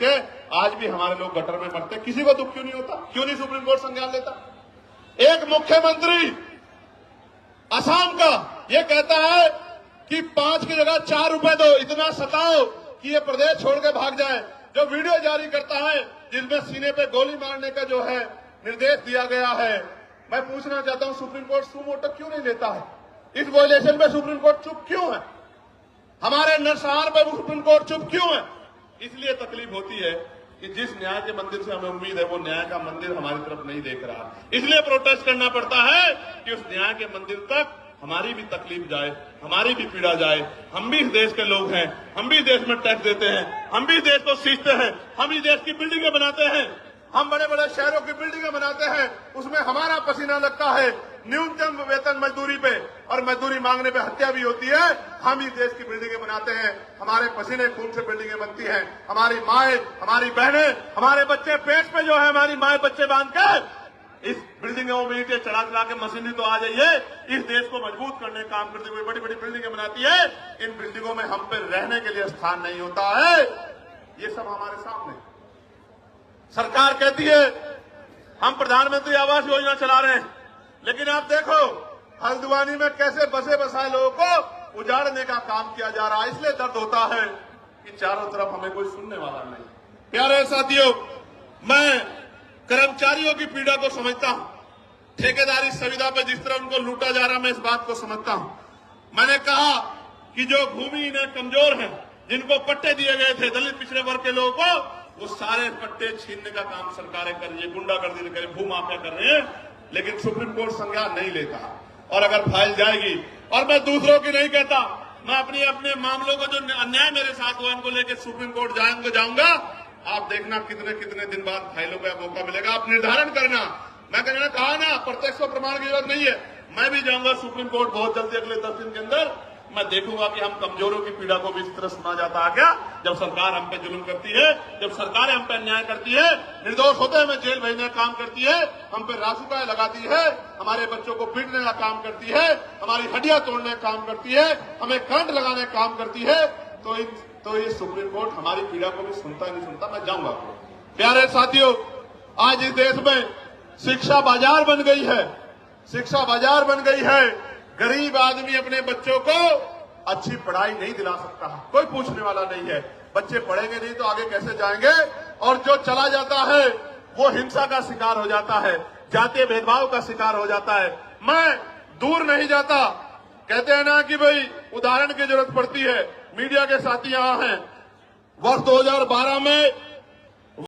के आज भी हमारे लोग गटर में मरते। किसी को दुख क्यों नहीं होता? क्यों नहीं सुप्रीम कोर्ट संज्ञान लेता? एक मुख्यमंत्री असम का ये कहता है कि 5 की जगह 4 रुपए दो, इतना सताओ कि ये प्रदेश छोड़ के भाग जाए। जो वीडियो जारी करता है जिसमें सीने पे गोली मारने का जो है निर्देश दिया गया है, मैं पूछना चाहता हूं सुप्रीम कोर्ट सुमोटो क्यों नहीं लेता है? इस वायलेशन पे सुप्रीम कोर्ट चुप क्यों है? हमारे नरसंहार पे सुप्रीम कोर्ट चुप क्यों है? इसलिए तकलीफ होती है कि जिस न्याय के मंदिर से हमें उम्मीद है वो न्याय का मंदिर हमारी तरफ नहीं देख रहा। इसलिए प्रोटेस्ट करना पड़ता है कि उस न्याय के मंदिर तक हमारी भी तकलीफ जाए, हमारी भी पीड़ा जाए। हम भी इस देश के लोग हैं, हम भी देश में टैक्स देते हैं, हम भी देश को सींचते हैं, हम ही देश की बिल्डिंगें बनाते हैं, हम बड़े बड़े शहरों की बिल्डिंगें बनाते हैं, उसमें हमारा पसीना लगता है। न्यूनतम वेतन मजदूरी पे और मजदूरी मांगने पे हत्या भी होती है। हम ही देश की बिल्डिंगें बनाते हैं, हमारे पसीने खून से बिल्डिंगें बनती हैं। हमारी माएं, हमारी बहनें, हमारे बच्चे पेट पे जो है हमारी माएं बच्चे बांध के इस बिल्डिंगों में ईंटें चढ़ा चढ़ा के मशीनरी तो आ जाइए, इस देश को मजबूत करने का काम करती हुई बड़ी बड़ी बिल्डिंगें बनाती है। इन बिल्डिंगों में हम पे रहने के लिए स्थान नहीं होता है। ये सब हमारे सामने। सरकार कहती है हम प्रधानमंत्री आवास योजना चला रहे हैं, लेकिन आप देखो हल्द्वानी में कैसे बसे बसाए लोगों को उजाड़ने का काम किया जा रहा है। इसलिए दर्द होता है कि चारों तरफ हमें कोई सुनने वाला नहीं। प्यारे साथियों, मैं कर्मचारियों की पीड़ा को समझता हूं। ठेकेदारी सुविधा पर जिस तरह उनको लूटा जा रहा है, मैं इस बात को समझता हूं। मैंने कहा कि जो भूमिहीन कमजोर हैं, जिनको पट्टे दिए गए थे दलित पिछड़े वर्ग के लोगों को, वो सारे पट्टे छीनने का काम सरकारें कर रही है, गुंडागर्दी कर रही है, भूमाफिया कर रहे हैं। लेकिन सुप्रीम कोर्ट संज्ञान नहीं लेता। और अगर फाइल जाएगी, और मैं दूसरों की नहीं कहता, मैं अपने मामलों को जो अन्याय मेरे साथ हुआ इनको लेकर सुप्रीम कोर्ट जाऊंगा। आप देखना कितने कितने दिन बाद फाइलों का मौका मिलेगा, आप निर्धारण करना। मैं कहना कहा ना, प्रत्यक्ष और प्रमाण की जरूरत नहीं है। मैं भी जाऊंगा सुप्रीम कोर्ट बहुत जल्दी, अगले 10 दिन के अंदर। मैं देखूंगा कि हम कमजोरों की पीड़ा को भी इस तरह सुना जाता है क्या? जब सरकार हम पे जुल्म करती है, जब सरकारें हम पे अन्याय करती है, निर्दोष होते हमें जेल भेजने का काम करती है, हम पे रासुकाएं लगाती है, हमारे बच्चों को पीटने का काम करती है, हमारी हड्डियां तोड़ने का काम करती है, हमें करंट लगाने का काम करती है, तो ये सुप्रीम कोर्ट हमारी पीड़ा को भी सुनता नहीं सुनता। मैं जाऊंगा। प्यारे साथियों, आज इस देश में शिक्षा बाजार बन गई है, शिक्षा बाजार बन गई है। गरीब आदमी अपने बच्चों को अच्छी पढ़ाई नहीं दिला सकता, कोई पूछने वाला नहीं है। बच्चे पढ़ेंगे नहीं तो आगे कैसे जाएंगे? और जो चला जाता है वो हिंसा का शिकार हो जाता है, जातीय भेदभाव का शिकार हो जाता है। मैं दूर नहीं जाता, कहते हैं ना कि भाई उदाहरण की जरूरत पड़ती है। मीडिया के साथी यहां हैं। वर्ष 2012 में